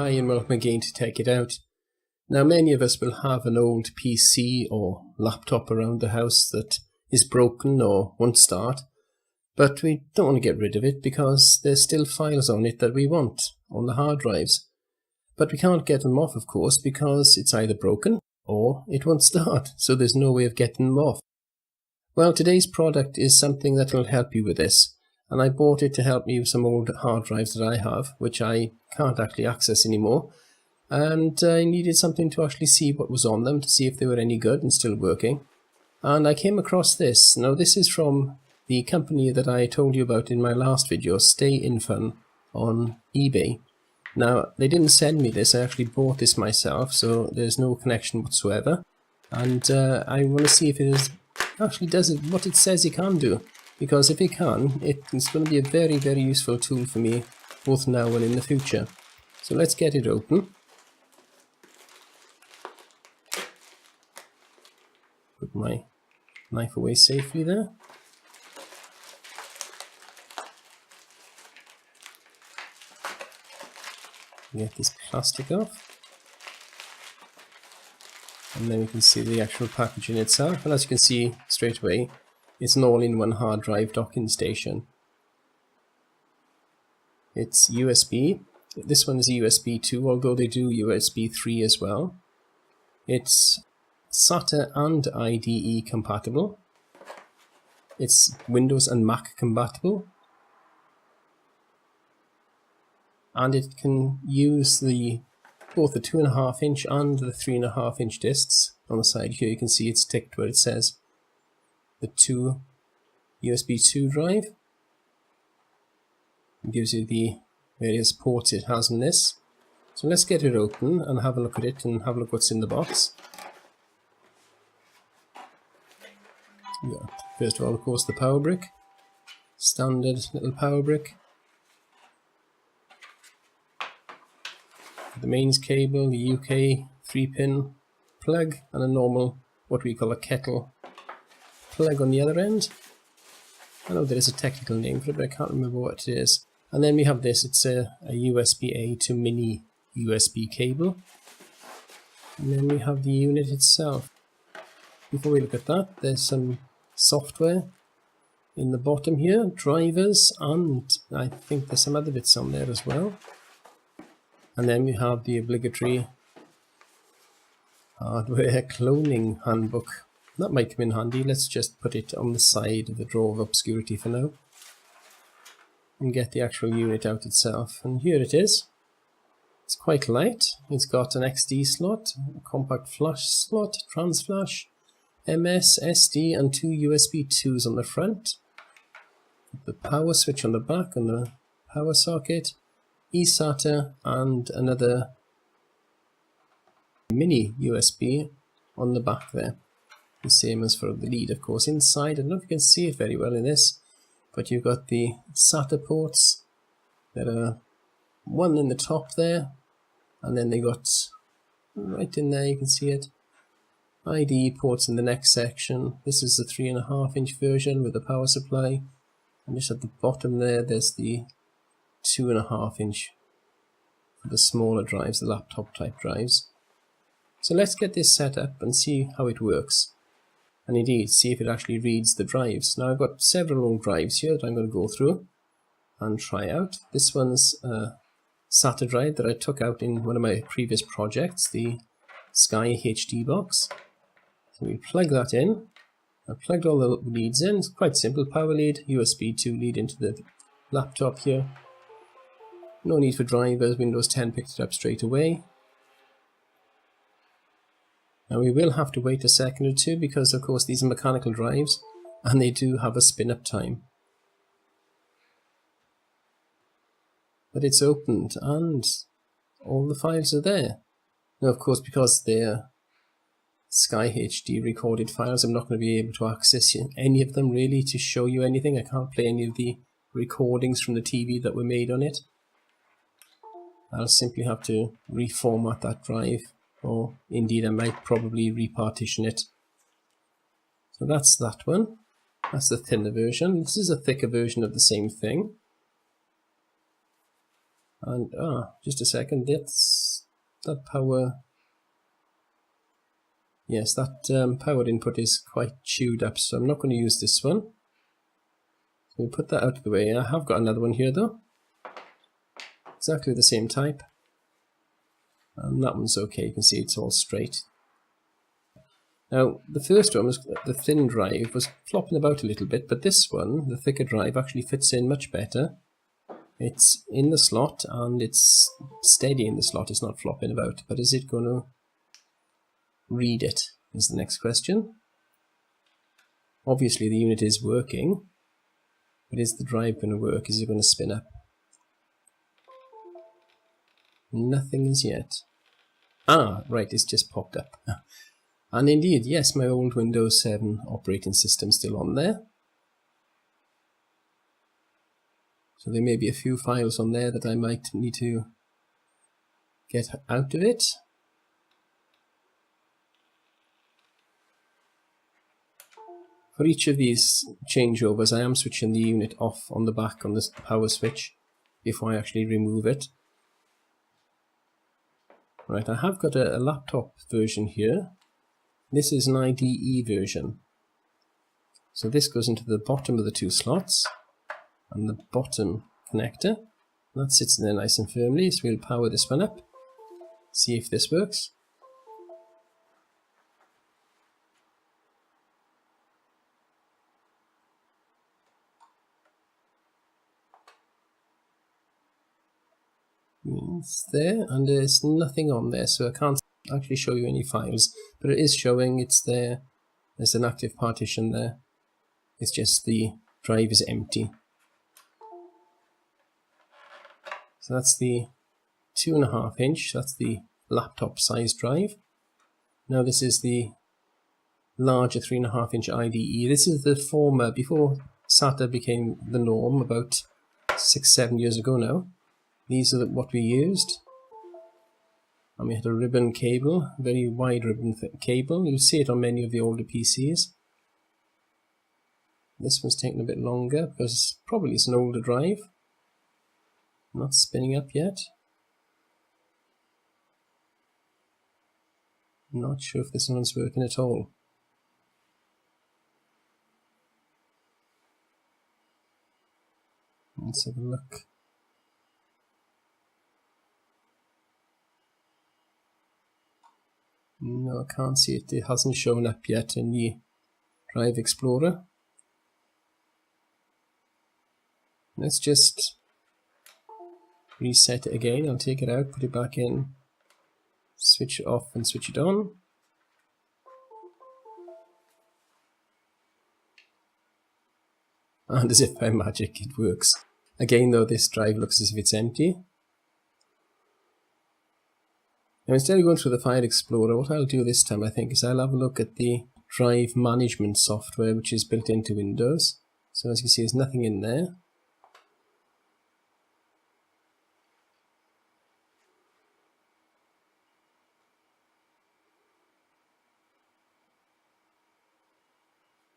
Hi and welcome again to Take It Out. Now many of us will have an old PC or laptop around the house that is broken or won't start, but we don't want to get rid of it because there's still files on it that we want on the hard drives. But we can't get them off, of course, because it's either broken or it won't start, so there's no way of getting them off. Well, today's product is something that will help you with this, and I bought it to help me with some old hard drives that I have, which I can't actually access anymore, and I needed something to actually see what was on them, to see if they were any good and still working. And I came across this. Now this is from the company that I told you about in my last video, Stay In Fun, on eBay. Now they didn't send me this, I actually bought this myself, so there's no connection whatsoever, and I want to see if it actually does what it says it can do. Because if it can, it's going to be a very, very useful tool for me, both now and in the future. So let's get it open. Put my knife away safely there. Get this plastic off. And then we can see the actual packaging itself. And as you can see straight away, it's an all-in-one hard drive docking station. It's USB. This one is USB 2, although they do USB 3 as well. It's SATA and IDE compatible. It's Windows and Mac compatible. And it can use both the 2.5-inch and the 3.5-inch discs. On the side here you can see it's ticked where it says the USB 2 drive. It gives you the various ports it has in this. So let's get it open and have a look at it and have a look what's in the box. Yeah. First of all, of course, the power brick. Standard little power brick. The mains cable, the UK 3-pin plug, and a normal, what we call a kettle plug on the other end. I know there is a technical name for it, but I can't remember what it is. And then we have this, it's a USB-A to mini USB cable. And then we have the unit itself. Before we look at that, there's some software in the bottom here, drivers, and I think there's some other bits on there as well. And then we have the obligatory hardware cloning handbook. That might come in handy. Let's just put it on the side of the drawer of obscurity for now and get the actual unit out itself. And here it is. It's quite light. It's got an XD slot, a compact flash slot, trans flash, MS, SD, and 2 USB 2s on the front. The power switch on the back and the power socket, ESATA, and another mini USB on the back there. The same as for the lead, of course. Inside, I don't know if you can see it very well in this, but you've got the SATA ports. There are one in the top there, and then they got right in there, you can see it, IDE ports in the next section. This is the 3.5-inch version with the power supply, and just at the bottom there, there's the 2.5-inch for the smaller drives, the laptop type drives. So let's get this set up and see how it works. And indeed, see if it actually reads the drives. Now I've got several old drives here that I'm going to go through and try out. This one's a SATA drive that I took out in one of my previous projects, the Sky HD box. So we plug that in. I've plugged all the leads in. It's quite simple. Power lead, USB 2 lead into the laptop here. No need for drivers. Windows 10 picked it up straight away. Now we will have to wait a second or two because of course these are mechanical drives and they do have a spin-up time. But it's opened and all the files are there. Now of course because they're Sky HD recorded files, I'm not going to be able to access any of them really to show you anything. I can't play any of the recordings from the TV that were made on it. I'll simply have to reformat that drive, or indeed I might probably repartition it. So that's that one. That's the thinner version. This is a thicker version of the same thing. And just a second, that power. Yes, that power input is quite chewed up, so I'm not going to use this one. So we'll put that out of the way. I have got another one here though, exactly the same type, and that one's okay. You can see it's all straight. Now the first one was the thin drive was flopping about a little bit, but this one, the thicker drive, actually fits in much better. It's in the slot and it's steady in the slot. It's not flopping about. But is it going to read it is the next question. Obviously the unit is working, but is the drive going to work? Is it going to spin up? Nothing as yet. Right, it's just popped up. And indeed, yes, my old Windows 7 operating system still on there. So there may be a few files on there that I might need to get out of it. For each of these changeovers, I am switching the unit off on the back on this power switch before I actually remove it. Right, I have got a laptop version here. This is an IDE version. So this goes into the bottom of the two slots and the bottom connector. That sits in there nice and firmly, so we'll power this one up. See if this works. It's there, and there's nothing on there, so I can't actually show you any files, but it is showing it's there. There's an active partition there. It's just the drive is empty. So that's the 2.5 inch, that's the laptop size drive. Now this is the larger 3.5 inch IDE. This is the former, before SATA became the norm about 6-7 years ago now. These are what we used. And we had a ribbon cable, very wide ribbon cable. You'll see it on many of the older PCs. This one's taking a bit longer because probably it's an older drive. Not spinning up yet. Not sure if this one's working at all. Let's have a look. No, I can't see it. It hasn't shown up yet in the Drive Explorer. Let's just reset it again. I'll take it out, put it back in, switch it off and switch it on. And as if by magic it works. Again though, this drive looks as if it's empty. Now instead of going through the File Explorer, what I'll do this time I think is I'll have a look at the drive management software which is built into Windows. So as you can see, there's nothing in there.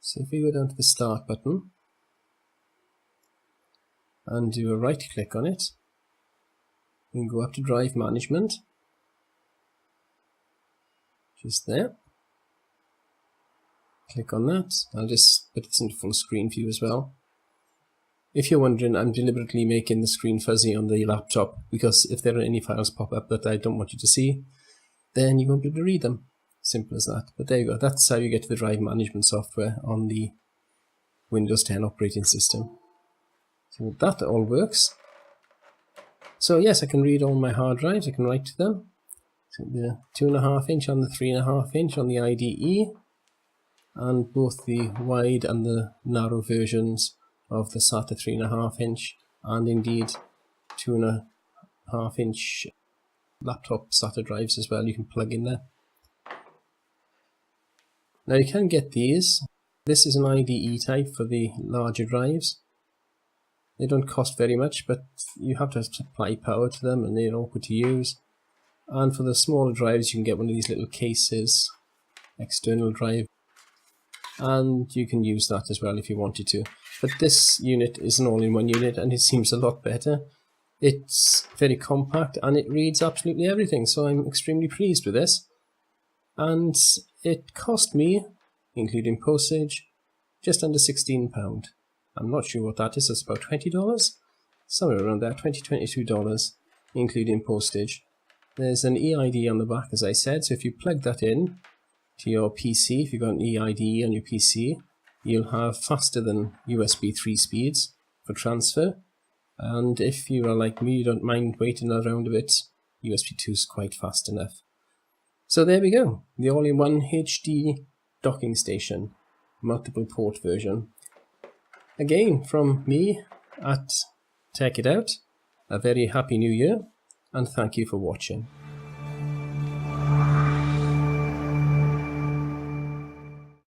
So if we go down to the Start button and do a right click on it, we can go up to Drive Management. Just there. Click on that. I'll just put this into full screen view as well. If you're wondering, I'm deliberately making the screen fuzzy on the laptop because if there are any files pop up that I don't want you to see, then you won't be able to read them. Simple as that. But there you go. That's how you get to the drive management software on the Windows 10 operating system. So that all works. So yes, I can read all my hard drives. I can write to them. So the 2.5 inch and the 3.5 inch on the IDE, and both the wide and the narrow versions of the SATA 3.5 inch, and indeed 2.5 inch laptop SATA drives as well. You can plug in there. Now you can get these. This is an IDE type for the larger drives. They don't cost very much, but you have to supply power to them and they're awkward to use. And for the smaller drives you can get one of these little cases, external drive, and you can use that as well if you wanted to. But this unit is an all-in-one unit and it seems a lot better. It's very compact and it reads absolutely everything, so I'm extremely pleased with this. And it cost me, including postage, just under £16. I'm not sure what that is, it's about $20? Somewhere around there, $22, including postage. There's an EID on the back, as I said, so if you plug that in to your PC, if you've got an EID on your PC, you'll have faster than USB 3 speeds for transfer. And if you are like me, you don't mind waiting around a bit, USB 2 is quite fast enough. So there we go, the all-in-one HD docking station, multiple port version. Again, from me at Tech It Out, a very happy new year, and thank you for watching.